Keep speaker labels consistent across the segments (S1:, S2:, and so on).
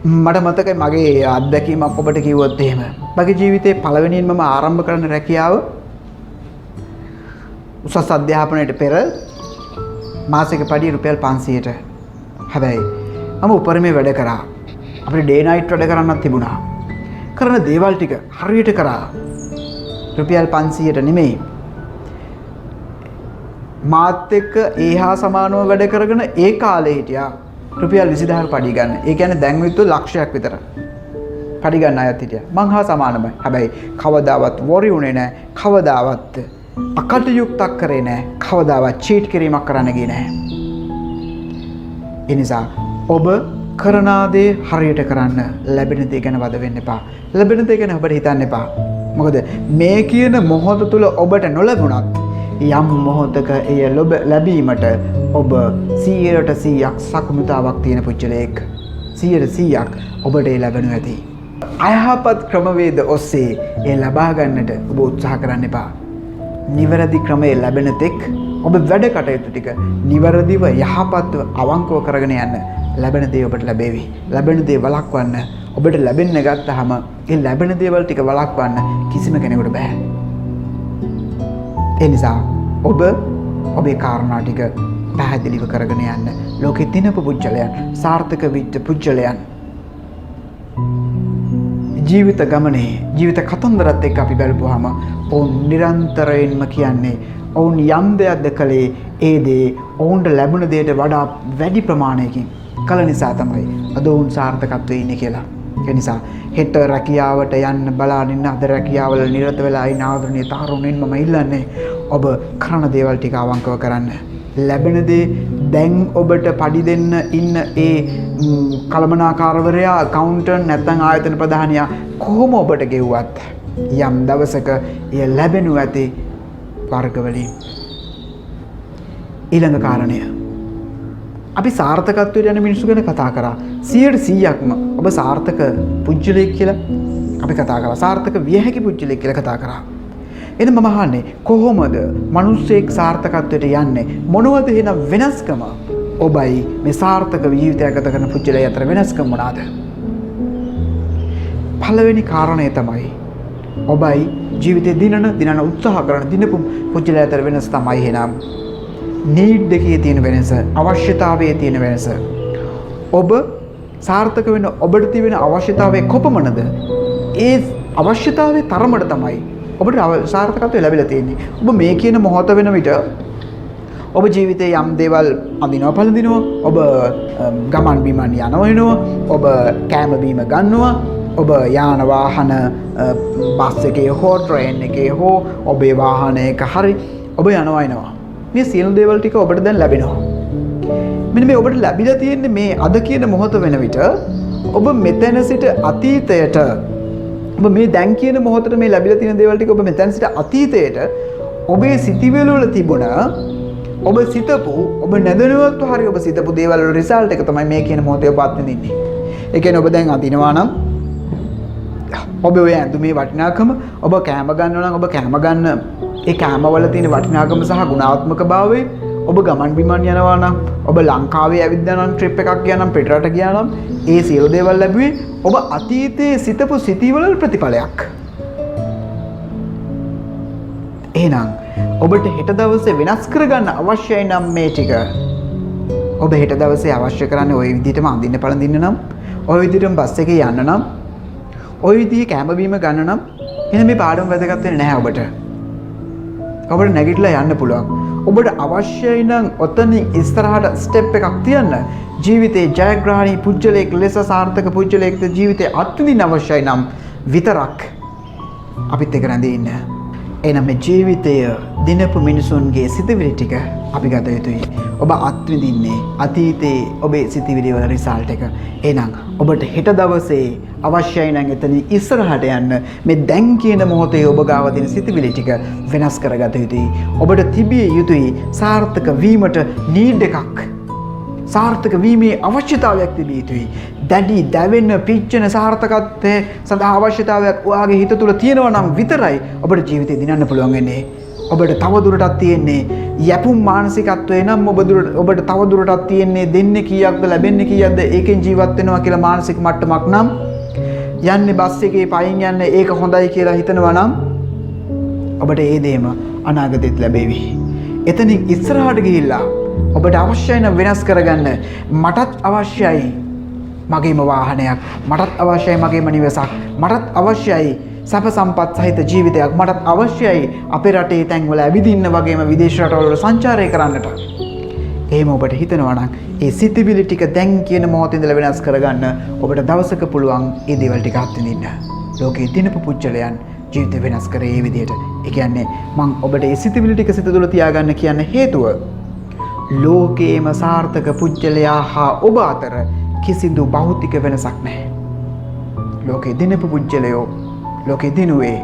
S1: මට මතකයි මගේ අත්දැකීමක් ඔබට කිව්වොත් එහෙම. මගේ ජීවිතේ පළවෙනියෙන් මම ආරම්භ කරන රැකියාව උසස් අධ්‍යාපනයට පෙර මාසික පඩිය රුපියල් 500ට. හැබැයි මම උපරිමේ වැඩ කරා. අපිට ඩේ නයිට් වැඩ කරන්නත් තිබුණා. කරන දේවල් ටික හරියට කරා. රුපියල් 500ට නෙමෙයි. මාත් එක්ක ඒහා සමානව වැඩ කරගෙන ඒ කාලේ හිටියා රුපියල් 20000 පඩි ගන්න. ඒ කියන්නේ දැන් විතර ලක්ෂයක් විතර පඩි ගන්න අයත් හිටියා. මං හා සමානමයි. හැබැයි කවදාවත් වොරි උනේ නැහැ. කවදාවත් අකටයුක්තක් කරේ නැහැ. කවදාවත් චීට් කිරීමක් කරන්න ගියේ නැහැ. ඒ නිසා ඔබ කරන දේ හරියට කරන්න. ලැබෙන දේ ගැන වද වෙන්න එපා. ලැබෙන දේ ගැන ඔබට හිතන්න එපා. මොකද මේ කියන මොහොත තුල ඔබට නොලැබුණත් යම් මොහොතක එය ලැබීමට ඔබ 100% සක්මුතාවක් තියෙන පුච්චලයක් 100% ඔබට ඒ ලැබෙනු ඇති. අයහපත් ක්‍රමවේද ඔස්සේ ඒ ලබා ගන්නට ඔබ උත්සාහ කරන්න එපා. නිවැරදි ක්‍රමයේ ලැබෙන තෙක් ඔබ වැඩ කටයුතු ටික නිවැරදිව යහපත්ව අවංකව කරගෙන යන්න ලැබෙන දේ ඔබට ලැබෙවි. ලැබෙන දේ වළක්වන්න ඔබට ලැබෙන්න ගත්තාම ඒ ලැබෙන දේවල් ටික වළක්වන්න කිසිම කෙනෙකුට බෑ. ඒ නිසා ඔබ ඔබේ කාරණා ටික පැහැදිලිව කරගෙන යන්න. ලෝකෙ දිනපු පුජ්‍යලයන්, සාර්ථක වෙච්ච පුජ්‍යලයන් ජීවිත ගමනේ ජීවිත කතන්දරත් එක්ක අපි බලපුවාම ඔවුන් නිරන්තරයෙන්ම කියන්නේ ඔවුන් යම් දෙයක්ද කළේ ඒ දේ ඔවුන්ට ලැබුණ දෙයට වඩා වැඩි ප්‍රමාණයකින් කළ නිසා තමයි අද ඔවුන් සාර්ථකත්වයේ ඉන්නේ කියලා. ඒ නිසා හෙට රැකියාවට යන්න බලාගෙන අද රැකියාවල නිරත වෙලා ඉන්න ආදරණීය තරුණයින් මම ඉල්ලන්නේ ඔබ කරන දේවල් ටික අවංකව කරන්න. ලැබෙන දේ දැන් ඔබට පඩි දෙන්න ඉන්න ඒ කළමනාකාරවරයා account නැත්නම් ආයතන ප්‍රධානියා කොහොම ඔබට ගෙව්වත් යම් දවසක එය ලැබෙනු ඇති වර්ගවලින්. ඊළඟ කාරණය අපි සාර්ථකත්වයට යන මිනිස්සු ගැන කතා කරා. 100%ක්ම ඔබ සාර්ථක පුජ්‍යලෙක් කියලා අපි කතා කරා. සාර්ථක විය හැකි පුජ්‍යලෙක් කියලා කතා කරා. එහෙනම් මම අහන්නේ කොහොමද මිනිස්සෙක් සාර්ථකත්වයට යන්නේ? මොනවද එහෙනම් වෙනස්කම? ඔබයි මේ සාර්ථක ජීවිතයක් ගත කරන පුජ්‍යලය අතර වෙනස්කම මොනවාද? පළවෙනි කාරණය තමයි ඔබයි ජීවිතේ දිනන උත්සාහ කරන දිනපු පුජ්‍යලය අතර වෙනස තමයි එහෙනම් නීඩ් එකේ තියෙන වෙනස, අවශ්‍යතාවයේ තියෙන වෙනස. ඔබ සාර්ථක වෙන ඔබට තියෙන අවශ්‍යතාවය කොපමණද? ඒ අවශ්‍යතාවයේ තරමට තමයි ඔබට සාර්ථකත්වය ලැබිලා තියෙන්නේ. ඔබ මේ කියන මොහොත වෙන විට ඔබ ජීවිතේ යම් දේවල් අඳිනවා පළඳිනවා, ඔබ ගමන් බිමන් යනවා, ඔබ කෑම බීම ගන්නවා, ඔබ යාන වාහන බස් එකේ හෝ ට්‍රේන් එකේ හෝ ඔබේ වාහනයක හරි ඔබ යනවා එනවා. මේ සියලු දේවල් ටික ඔබට දැන් ලැබෙනවා. මෙන්න මේ ඔබට ලැබිලා තියෙන්නේ මේ අද කියන මොහොත වෙන විට ඔබ මෙතන සිට අතීතයට ඔබ මේ දැන් කියන මොහොතට මේ ලැබිලා තියෙන දේවල් ටික ඔබ මෙතන සිට අතීතයට ඔබේ සිතිවිලි වල තිබුණ ඔබ සිතපු ඔබ නැදනුවත්ව හරි ඔබ සිතපු දේවල් වල රිසල්ට් එක තමයි මේ කියන මොහොතේ ඔබ අත්විඳින්නේ. ඒ කියන්නේ ඔබ දැන් අඳිනවා නම් ඔබ ඔය ඇඳුමේ වටිනාකම, ඔබ කෑම ගන්නවා නම් ඔබ කෑම ගන්න ඒ කෑම වල තියෙන වටිනාකම සහ ගුණාත්මක භාවය, ඔබ ගමන් බිමන් යනවා නම්, ඔබ ලංකාවේ ඇවිද්දා නම් ට්‍රිප් එකක් ගියා නම් පිටරට ගියා නම් ඒ සියලු දේවල් ලැබුවේ ඔබ අතීතයේ සිතපු සිතිවිලි ප්‍රතිඵලයක්. එහෙනම් ඔබට හෙට දවසේ වෙනස් කරගන්න අවශ්‍යයි නම් මේ ටික ඔබ හෙට දවසේ අවශ්‍ය කරන්නේ ওই විදිහටම අඳින්න පළඳින්න නම්, ওই විදිහටම බස් එකේ යන්න නම්, ওই විදිහේ කැම බීම ගන්න නම් එහෙනම් මේ පාඩම වැදගත් වෙන්නේ නැහැ ඔබට. ඔබට නැගිටලා යන්න පුළුවන්. ඔබට අවශ්‍යයි නම් ඔතනින් ඉස්සරහට ස්ටෙප් එකක් තියන්න. ජීවිතේ ජයග්‍රහණී පුජ්‍යලයක් ලෙස සාර්ථක පුජ්‍යලයකට ජීවිතේ අත්විඳින්න අවශ්‍යයි නම් විතරක් අපිත් එක්ක රැඳී ඉන්න. එනම් මේ ජීවිතය දිනපු මිනිසුන්ගේ සිතිවිලි ටික අපි ගත යුතුයි. ඔබ අත්විඳින්නේ අතීතයේ ඔබේ සිතිවිලි වල රිසල්ට් එක. එහෙනම් ඔබට හෙට දවසේ අවශ්‍යයි නම් එතනින් ඉස්සරහට යන්න මේ දැන් කියන මොහොතේ ඔබ ගාව දෙන සිතිවිලි ටික වෙනස් කරගත යුතුයි. ඔබට තිබිය යුතුයි සාර්ථක වීමට නීඩ් එකක්. සාර්ථක වීමේ අවශ්‍යතාවයක් තිබිය යුතුයි. දැඩි දැවෙන පිච්චෙන සාර්ථකත්වයේ සඳහා අවශ්‍යතාවයක් ඔයාගේ හිත තුළ තියෙනවා නම් විතරයි ඔබට ජීවිතේ දිනන්න පුළුවන් වෙන්නේ. ඔබට තවදුරටත් තියෙන්නේ යැපුම් මානසිකත්වය නම් ඔබට තවදුරටත් තියෙන්නේ දෙන්නේ කීයක්ද ලැබෙන්නේ කීයක්ද ඒකෙන් ජීවත් වෙනවා කියලා මානසික මට්ටමක් නම් යන්නේ බස් එකේ පයින් යන්නේ ඒක හොඳයි කියලා හිතනවා නම් ඔබට ඒ දේම අනාගතෙත් ලැබෙවි. එතනින් ඉස්සරහට ගිහිල්ලා ඔබට අවශ්‍යයි නම් වෙනස් කරගන්න මටත් අවශ්‍යයි මගේම වාහනයක්, මටත් අවශ්‍යයි මගේම නිවසක්, මටත් අවශ්‍යයි සැප සම්පත් සහිත ජීවිතයක්, මටත් අවශ්‍යයි අපේ රටේ තැන්වල ඇවිදින්න වගේම විදේශ රටවල සංචාරය කරන්නට. එහෙම ඔබට හිතනවා නම් ඒ සිතිවිලි ටික දැන් කියන මොහොතේ ඉඳලා වෙනස් කරගන්න ඔබට දවසක පුළුවන් ඒ දේවල් ටික අත්විඳින්න. ලෝකේ දිනපු පුච්චලයන් ජීවිතේ වෙනස් කරේ මේ විදිහට. ඒ කියන්නේ මම ඔබට ඒ සිතිවිලි ටික සිත තුළ තියාගන්න කියන හේතුව ලෝකේම සාර්ථක පුච්චලයා හා ඔබ අතර කිසිදු භෞතික වෙනසක් නැහැ. ලෝකේ දිනපු පුච්චලයෝ ලෝකේ දිනුවේ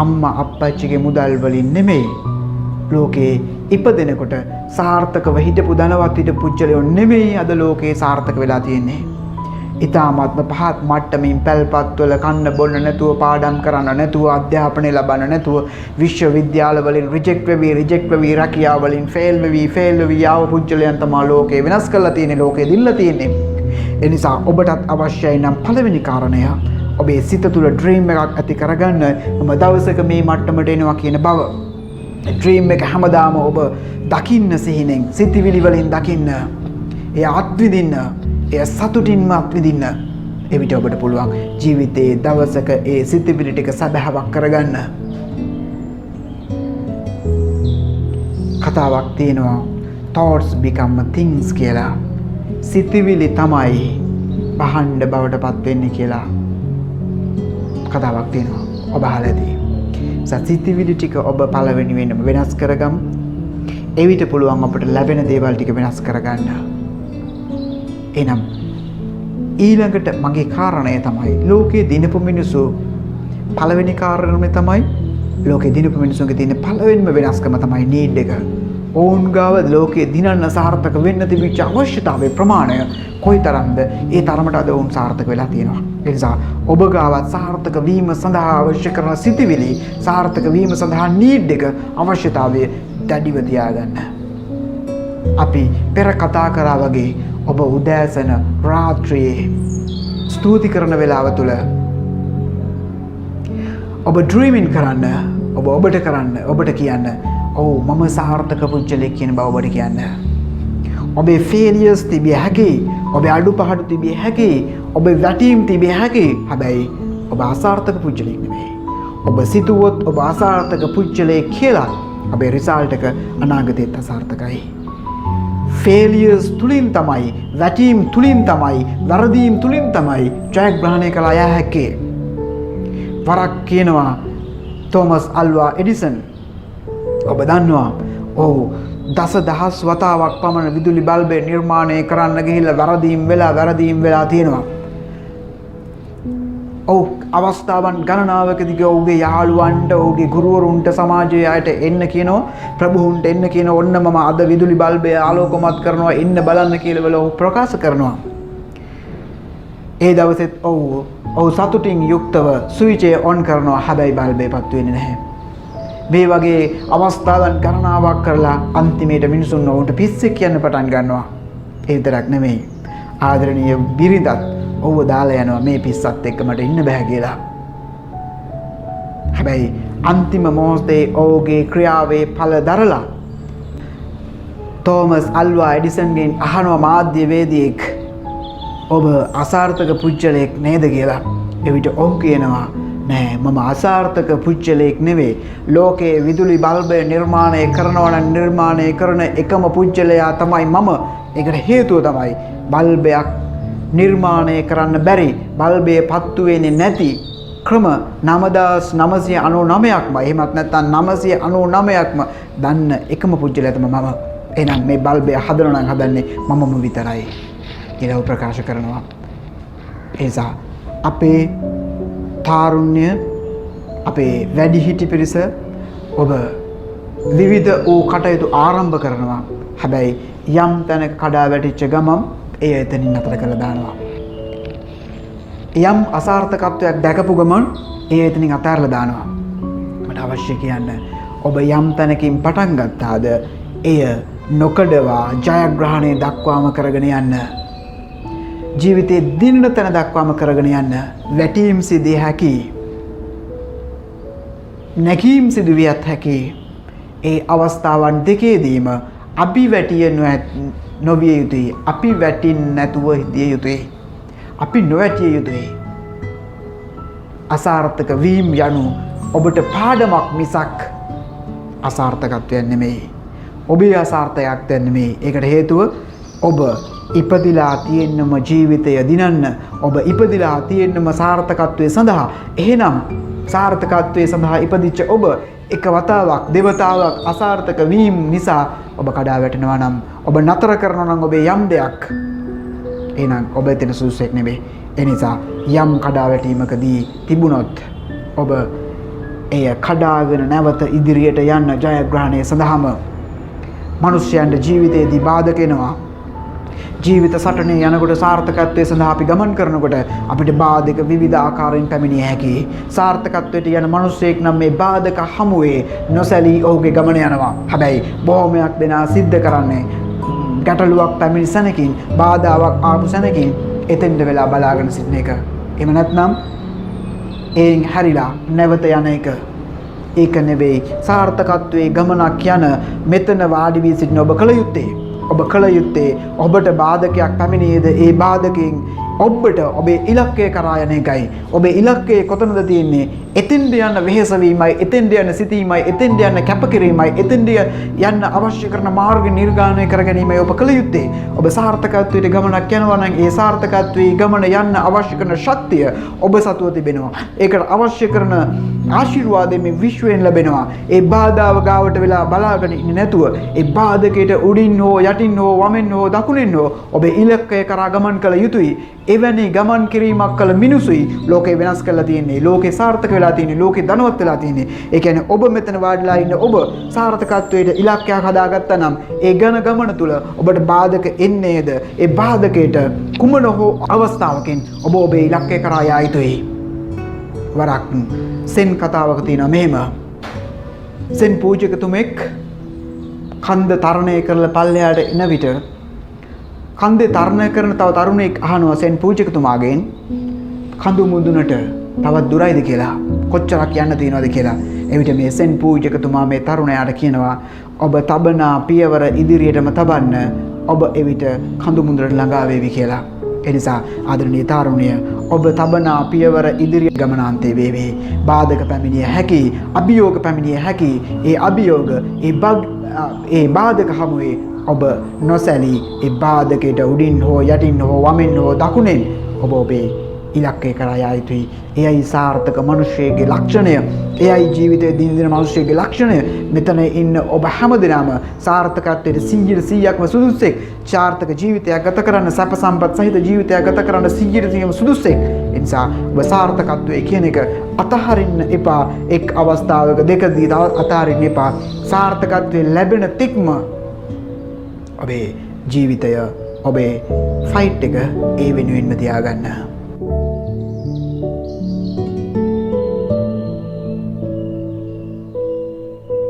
S1: අම්මා අප්පච්චිගේ මුදල් වලින් නෙමෙයි. ලෝකේ ඉපදෙනකොට සාර්ථකව හිටපු ධනවත් හිටපු පුච්චලයෝ නෙමෙයි අද ලෝකේ සාර්ථක වෙලා තියෙන්නේ. ඊටාත්ම පහත් මට්ටමින් පැල්පත්වල කන්න බොන්න නැතුව පාඩම් කරන්න නැතුව අධ්‍යාපනය ලබන්න නැතුව විශ්වවිද්‍යාල වලින් රිජෙක්ට් වෙවි රැකියාව වලින් ෆේල් වෙවි ආව පුච්චලයන් තමයි ලෝකේ වෙනස් කරලා තියෙන්නේ, ලෝකේ දිල්ලා තියෙන්නේ. ඒ නිසා ඔබටත් අවශ්‍යයි නම් පළවෙනි කාරණය ඔබේ සිත තුළ ඩ්‍රීම් එකක් ඇති කරගන්න. මම දවසක මේ මට්ටමට එනවා කියන බව. ඩ්‍රීම් එක හැමදාම ඔබ දකින්න සිහිනෙන්, සිතිවිලි වලින් දකින්න, එය අත්විඳින්න, එය සතුටින්ම අත්විඳින්න. එවිට ඔබට පුළුවන් ජීවිතයේ දවසක ඒ සිතිවිලි ටික සබහැවක් කරගන්න. කතාවක් තියෙනවා thoughts become things කියලා. සිතිවිලි තමයි පහණ්ඩ බවට පත් වෙන්නේ කියලා කතාවක් තියෙනවා. ඔබ අහලා ඇති. සිතිවිලි ටික ඔබ පළවෙනි වෙනම වෙනස් කරගමු. එවිට පුළුවන් අපට ලැබෙන දේවල් ටික වෙනස් කරගන්න. එනම් ඊළඟට මගේ කාරණය තමයි ලෝකයේ දිනපු මිනිස්සු පළවෙනි කාරණය තමයි ලෝකයේ දිනපු මිනිස්සුන්ගේ තියෙන පළවෙනිම වෙනස්කම තමයි නීඩ් එක. ඔවුන් ගාව ලෝකයේ දිනන්න සාර්ථක වෙන්න තිබිච්ච අවශ්‍යතාවයේ ප්‍රමාණය කොයිතරම්ද ඒ තරමට අද ඔවුන් සාර්ථක වෙලා තියෙනවා. ඒ නිසා ඔබ ගාවත් සාර්ථක වීම සඳහා අවශ්‍ය කරන සිතිවිලි, සාර්ථක වීම සඳහා නීඩ් එක, අවශ්‍යතාවය දැඩිව තියාගන්න. අපි පෙර කතා කරා වගේ ඔබ උදෑසන රාත්‍රියේ ස්තුති කරන වෙලාව තුල ඔබ ඩ්‍රීමින් කරන්න, ඔබට කරන්න, ඔබට කියන්න ඔව් මම සාර්ථක පුජ්‍යලෙක් කියන බව ඔබට කියන්න. ඔබේ ෆේලියර්ස් තිබිය හැකියි, ඔබේ අඩුපාඩු තිබිය හැකියි, ඔබේ වැටීම් තිබිය හැකියි. හැබැයි ඔබ අසාර්ථක පුජ්‍යලෙක් නෙමෙයි. ඔබ සිතුවොත් ඔබ අසාර්ථක පුජ්‍යලෙක් කියලා ඔබේ රිසල්ට් එක අනාගතේත් අසාර්ථකයි. ෆේලියර්ස් තුලින් තමයි, වැටීම් තුලින් තමයි, වැරදීම් තුලින් තමයි ජයග්‍රහණය කළ අය හැකේ. වරක් කියනවා තෝමස් අල්වා එඩිසන්. ඔබ දන්නවා ඔව් දසදහස් වතාවක් පමණ විදුලි බල්බය නිර්මාණය කරන්න ගිහිල්ලා වැරදීම් වෙලා තියෙනවා. ඔව් අවස්ථාවන් ගණනාවකදී ඔහුගේ යාළුවන්ට, ඔහුගේ ගුරුවරුන්ට, සමාජයේ අයට එන්න කියනවා, ප්‍රභූන්ට එන්න කියන ඔන්න මම අද විදුලි බල්බය ආලෝකමත් කරනවා එන්න බලන්න කියලා ඔහු ප්‍රකාශ කරනවා. ඒ දවසෙත් ඔහු සතුටින් යුක්තව ස්විචය ඔන් කරනවා. හැබැයි බල්බය පත් වෙන්නේ නැහැ. මේ වගේ අවස්ථාවන් ගණනාවක් කරලා අන්තිමේට මිනිසුන් ඔවුන්ට පිස්සෙක් කියන්න පටන් ගන්නවා. ඒ විතරක් නෙමෙයි, ආදරණීය බිරිඳත් ඔහුව දාලා යනවා මේ පිස්සත් එක්ක මට ඉන්න බෑ කියලා. හැබැයි අන්තිම මොහොතේ ඔහුගේ ක්‍රියාවේ ඵල දරලා තෝමස් අල්වා එඩිසන්ගෙන් අහනවා මාධ්‍යවේදියෙක් ඔබ අසාර්ථක පුජ්‍යලෙක් නේද කියලා. එවිට ඔහු කියනවා නෑ මම අසාර්ථක පුජ්‍යලෙක් නෙවෙයි. ලෝකයේ විදුලි බල්බය නිර්මාණය කරනවා නම් නිර්මාණය කරන එකම පුජ්‍යලයා තමයි මම. ඒකට හේතුව තමයි බල්බයක් නිර්මාණය කරන්න බැරි, බල්බය පත්තු වෙන්නේ නැති ක්‍රම 9999ක්ම, එහෙමත් නැත්නම් 999ක්ම දන්න එකම පුජ්‍යලයා තමයි මම. එහෙනම් මේ බල්බය හදනවා නම් හදන්නේ මමම විතරයි කියලා ප්‍රකාශ කරනවා. ඒ නිසා අපේ තාරුණ්‍ය, අපේ වැඩිහිටි පිරිස ඔබ විවිධ වූ කටයුතු ආරම්භ කරනවා. හැබැයි යම් තැනක කඩා වැටිච්ච ගමන් ඒ එතනින් නතර කරලා දානවා. යම් අසාර්ථකත්වයක් දැකපු ගමන් ඒ එතනින් අතහැරලා දානවා. මට අවශ්‍ය කියන්න ඔබ යම් තැනකින් පටන් ගත්තාද එය නොකඩවා ජයග්‍රහණය දක්වාම කරගෙන යන්න. ජීවිතයේ දිනන තැන දක්වාම කරගෙන යන්න. වැටීම් සිදිය හැකි. නැකීම් සිදුවියත් හැකි. ඒ අවස්ථාවන් දෙකේදීම අපි වැටිය නොවිය යුතුයි. අපි වැටින් නැතුව හිටිය යුතුයි. අපි නොවැටිය යුතුයි. අසාර්ථක වීම යනු ඔබට පාඩමක් මිසක් අසාර්ථකත්වයක් නෙමෙයි. ඔබේ අසාර්ථකයක් නෙමෙයි. ඒකට හේතුව ඔබ ඉපදිලා තියෙන්නම ජීවිතය දිනන්න. ඔබ ඉපදිලා තියෙන්නම සාර්ථකත්වයේ සඳහා. එහෙනම් සාර්ථකත්වයේ සඳහා ඉපදිච්ච ඔබ එක වතාවක් දෙවතාවක් අසාර්ථක වීම නිසා ඔබ කඩා වැටෙනවා නම් ඔබ නතර කරනවා නම් ඔබේ යම් දෙයක් එහෙනම් ඔබ එතන සුදුසෙක් නෙමෙයි. ඒ නිසා යම් කඩා වැටීමකදී තිබුණොත් ඔබ එය කඩාගෙන නැවත ඉදිරියට යන්න ජයග්‍රහණය සඳහාම මිනිස්යන්ගේ ජීවිතයේදී බාධක එනවා. ජීවිත සටනේ යනකොට සාර්ථකත්වයේ සඳහා අපි ගමන් කරනකොට අපිට බාධක විවිධ ආකාරයෙන් පැමිණිය හැකියි. සාර්ථකත්වයට යන මිනිසෙක් නම් මේ බාධක හමුවේ නොසැලී ඔහුගේ ගමන යනවා. හැබැයි බොහොමයක් දෙනා සිද්ධ කරන්නේ ගැටලුවක් පැමිණි සැනකින් බාධාවක් ආපු සැනකින් එතෙන්ට වෙලා බලාගෙන සිටින එක. එහෙම නැත්නම් එයින් හැරිලා නැවත යන එක. ඒක නෙවෙයි සාර්ථකත්වයේ ගමනක් යන මෙතන වාඩි වී සිටින ඔබ කල යුත්තේ. ඔබ කල යුත්තේ ඔබට බාධකයක් පැමිණියේද ඒ බාධකයෙන් ඔබට ඔබේ ඉලක්කය කරා යන එකයි. ඔබේ ඉලක්කය කොතනද තියෙන්නේ? එතෙන්ට යන වෙහෙසවීමයි, එතෙන්ට යන සිතීමයි, එතෙන්ට යන කැපකිරීමයි, එතෙන්ට යන්න අවශ්‍ය කරන මාර්ග නිර්ගාණය කර ගැනීමයි ඔබ කල යුත්තේ. ඔබ සාර්ථකත්වයට ගමනක් යනවා නම් ඒ සාර්ථකත්වයේ ගමන යන්න අවශ්‍ය කරන ශක්තිය ඔබ සතුව තිබෙනවා. ඒකට අවශ්‍ය කරන ආශිර්වාදය මේ විශ්වයෙන් ලැබෙනවා. ඒ බාධාව ගාවට වෙලා බලාගෙන ඉන්නේ නැතුව ඒ බාධකයට උඩින් හෝ යටින් හෝ වමෙන් හෝ දකුණෙන් හෝ ඔබේ ඉලක්කය කරා ගමන් කළ යුතුයි. එවැනි ගමන් කිරීමක් කළ මිනිසුයි ලෝකේ වෙනස් කරලා තියෙන්නේ. ලෝකේ සාර්ථක වෙලා තියෙන්නේ. ලෝකේ ධනවත් වෙලා තියෙන්නේ. ඒ කියන්නේ ඔබ මෙතන වාඩිලා ඉන්න ඔබ සාර්ථකත්වයට ඉලක්කයක් හදාගත්තා නම් ඒ ඝන ගමන තුල ඔබට බාධක එන්නේද? ඒ බාධකයට කුමන හෝ අවස්ථාවකින් ඔබ ඔබේ ඉලක්කය කරා යා යුතුයි. වරක් සෙන් කතාවක තියෙනවා මෙහෙම. සෙන් පූජකතුමෙක් කන්ද තරණය කරලා පල්ලෙහාට එන විට කන්දේ තරණය කරන තව තරුණයෙක් අහනවා සෙන් පූජකතුමාගෙන් කඳු මුදුනට තවත් දුරයිද කියලා, කොච්චරක් යන්න තියෙනවද කියලා. එවිට මේ සෙන් පූජකතුමා මේ තරුණයාට කියනවා ඔබ තබනා පියවර ඉදිරියටම තබන්න. ඔබ එවිට කඳු මුදුනට ළඟා වේවි කියලා. එනිසා ආදරණීය තරුණිය ඔබ තබනා පියවර ඉදිරිය ගමනාන්තේ වේවි. බාධක පැමිණිය හැකි, අභියෝග පැමිණිය හැකි. ඒ අභියෝග ඒ බාධක හමුවේ ඔබ නොසැලී ඒ බාධකයට උඩින් හෝ යටින් හෝ වමෙන් හෝ දකුණෙන් ඔබ ඔබේ ඉලක්කය කරා යා යුතුයි. එයයි සාර්ථක මිනිසෙගේ ලක්ෂණය. එයයි ජීවිතයේ දිනදින මිනිසෙගේ ලක්ෂණය. මෙතන ඉන්න ඔබ හැමදෙනාම සාර්ථකත්වයට 100%ක්ම සුදුසුෙක්. සාර්ථක ජීවිතයක් ගත කරන්න, සැප සම්පත් සහිත ජීවිතයක් ගත කරන්න 100%ක්ම සුදුසුෙක්. ඒ නිසා ඔබ සාර්ථකත්වයේ කියන එක අතහරින්න එපා. එක් අවස්ථාවක දෙකදී අතහරින්න එපා. සාර්ථකත්වයේ ලැබෙන තෙක්ම ඔබේ ජීවිතය, ඔබේ ෆයිට් එක ඒ වෙනුවෙන්ම තියාගන්න.